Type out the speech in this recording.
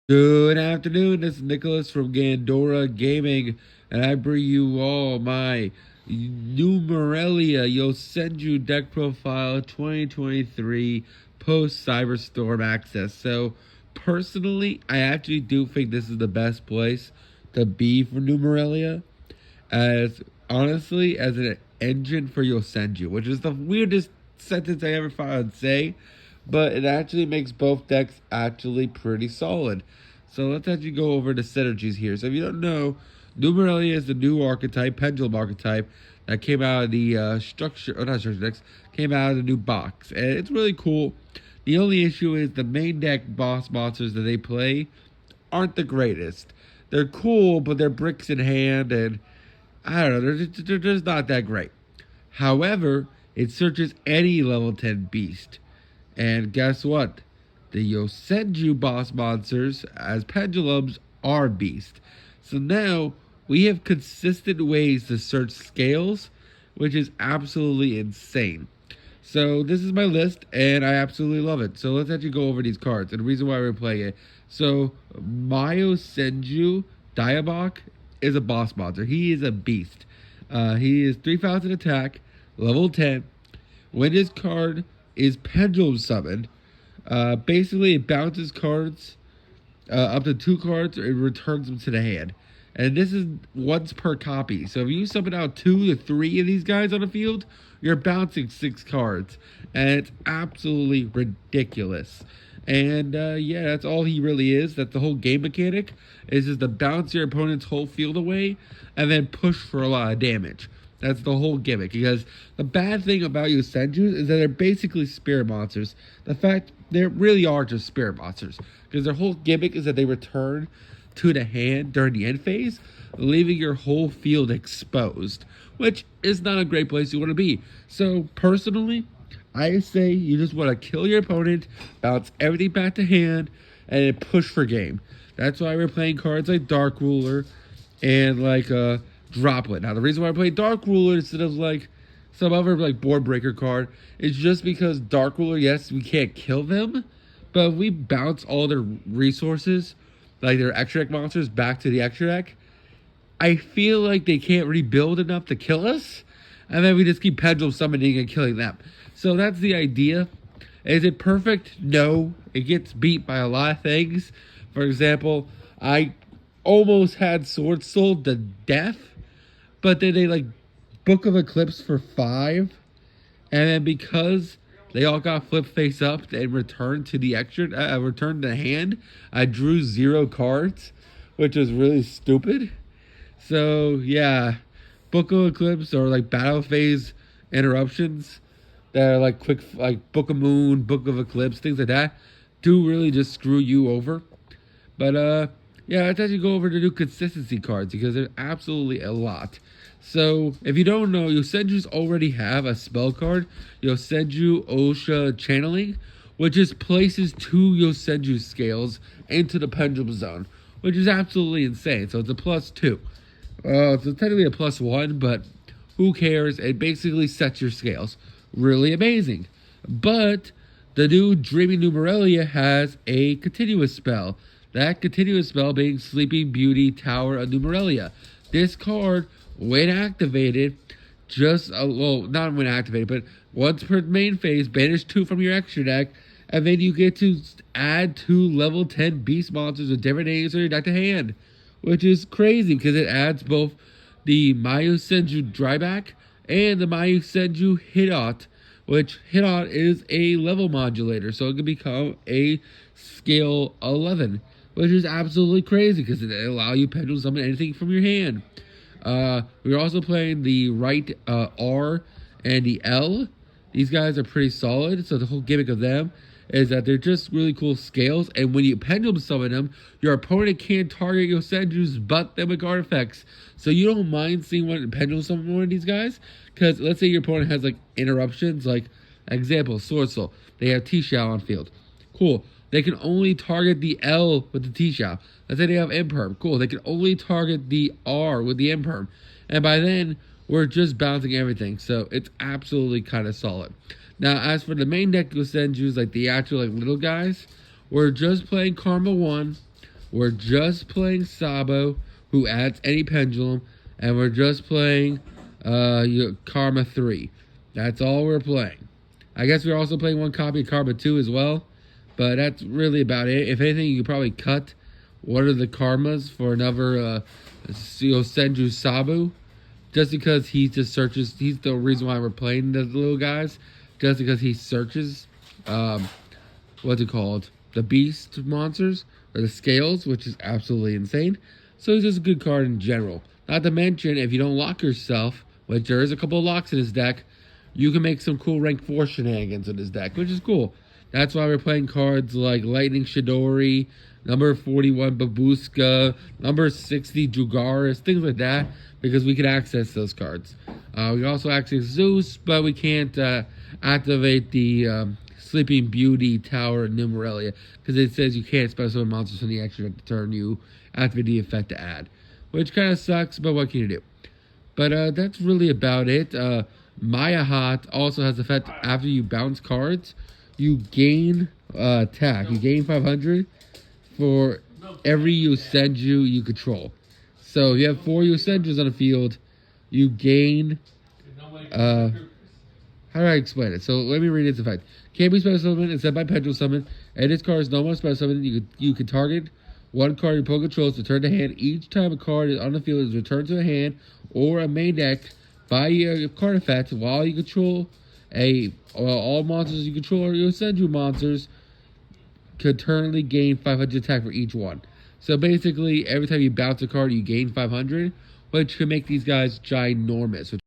Good afternoon, this is Nicholas from Gandora Gaming, and I bring you all my Numeralia Yosenju deck profile 2023 post Cyberstorm access. So, personally, I actually do think this is the best place to be for Numeralia, as honestly, as an engine for Yosenju, which is the weirdest sentence I ever thought I'd say, but it actually makes both decks actually pretty solid. So let's actually go over the synergies here. So if you don't know, Numeralia is the new archetype, pendulum archetype, that came out of the structure, or not structure decks, came out of the new box. And it's really cool. The only issue is the main deck boss monsters that they play aren't the greatest. They're cool, but they're bricks in hand, and I don't know, they're just not that great. However, it searches any level 10 beast. And guess what? The Yosenju boss monsters as pendulums are beast. So now we have consistent ways to search scales, which is absolutely insane. So this is my list, and I absolutely love it. So let's actually go over these cards and the reason why we're playing it. So Yosenju Diabok is a boss monster. He is a beast. He is 3,000 attack, level 10. When his card is pendulum summoned, basically it bounces cards up to 2 cards or it returns them to the hand. And this is once per copy. So if you summon out 2 to 3 of these guys on the field, you're bouncing 6 cards. And it's absolutely ridiculous. And yeah, that's all he really is. That's the whole game mechanic. Is just to bounce your opponent's whole field away and then push for a lot of damage. That's the whole gimmick. Because the bad thing about Yosenju is that they're basically spirit monsters. The fact they really are just spirit monsters. Because their whole gimmick is that they return to the hand during the end phase, leaving your whole field exposed. Which is not a great place you want to be. So personally, I say you just want to kill your opponent, bounce everything back to hand, and then push for game. That's why we're playing cards like Dark Ruler and like Droplet. Now the reason why I play Dark Ruler instead of like some other like board breaker card is just because Dark Ruler, yes, we can't kill them, but if we bounce all their resources, like their extra deck monsters, back to the extra deck, I feel like they can't rebuild enough to kill us, and then we just keep pendulum summoning and killing them. So that's the idea. Is it perfect? No. It gets beat by a lot of things. For example, I almost had Sword Soul to death, but then they like Book of Eclipse for 5, and then because they all got flipped face up and returned to the extra, returned to hand, I drew 0 cards, which was really stupid. So yeah, Book of Eclipse or like battle phase interruptions that are like quick, like Book of Moon, Book of Eclipse, things like that, do really just screw you over. But yeah, let's actually go over the new consistency cards because there's absolutely a lot. So if you don't know, Yosenju's already have a spell card, Yosenju Osha Channeling, which just places 2 Yosenju scales into the pendulum zone, which is absolutely insane. So it's a +2. It's technically a +1, but who cares? It basically sets your scales. Really amazing. But the new Dreaming Numeralia has a continuous spell. That continuous spell being Sleeping Beauty Tower of Numeralia. This card, when activated, well, not when activated, but once per main phase, banish 2 from your extra deck, and then you get to add 2 level 10 beast monsters with different names on your deck to hand. Which is crazy because it adds both the Yosenju Dryback and the Yosenju Hidot, which Hidot is a level modulator, so it can become a scale 11, which is absolutely crazy because it allows you pendulum summon anything from your hand. We're also playing the right R and the L. These guys are pretty solid, so the whole gimmick of them is that they're just really cool scales, and when you pendulum summon them, your opponent can't target Yosenju's but them with artifacts. So you don't mind seeing one pendulum summon one of these guys, because let's say your opponent has like interruptions, like example, Sword Soul. They have T-Shao on field. Cool. They can only target the L with the T-Shao. Let's say they have Imperm. Cool. They can only target the R with the Imperm. And by then, we're just bouncing everything. So it's absolutely kind of solid. Now, as for the main deck Yosenjus, like the actual like little guys, we're just playing Karma 1, We're just playing Sabo, who adds any pendulum, and we're just playing Karma 3. That's all we're playing. I guess we're also playing one copy of Karma 2 as well, but that's really about it. If anything, you could probably cut one of the Karmas for another Yosenju Sabu, just because he just searches. He's the reason why we're playing the little guys, just because he searches, what's it called? The beast monsters, or the scales, which is absolutely insane. So he's just a good card in general. Not to mention, if you don't lock yourself, which there is a couple of locks in his deck, you can make some cool rank 4 shenanigans in his deck, which is cool. That's why we're playing cards like Lightning Shidori, number 41 Babuska, number 60 Jugaris, things like that, because we can access those cards. We also access Zeus, but we can't activate the Sleeping Beauty Tower in Numeralia, because it says you can't special summon monsters from the action at the turn you activate the effect to add, which kind of sucks, but what can you do? But that's really about it. Maya Hot also has the effect after you bounce cards, you gain attack. You gain 500 for every Yosenju you control. So if you have 4 Yosenjus on the field, you gain how do I explain it? So let me read its effect. Can't be special summon instead by pendulum summon. And this card is no more special summon. You can target one card your opponent controls, return to hand each time a card is on the field is returned to a hand or a main deck by your card effect while you control all monsters you control are Yosenju monsters could eternally gain 500 attack for each one. So basically, every time you bounce a card, you gain 500, which can make these guys ginormous.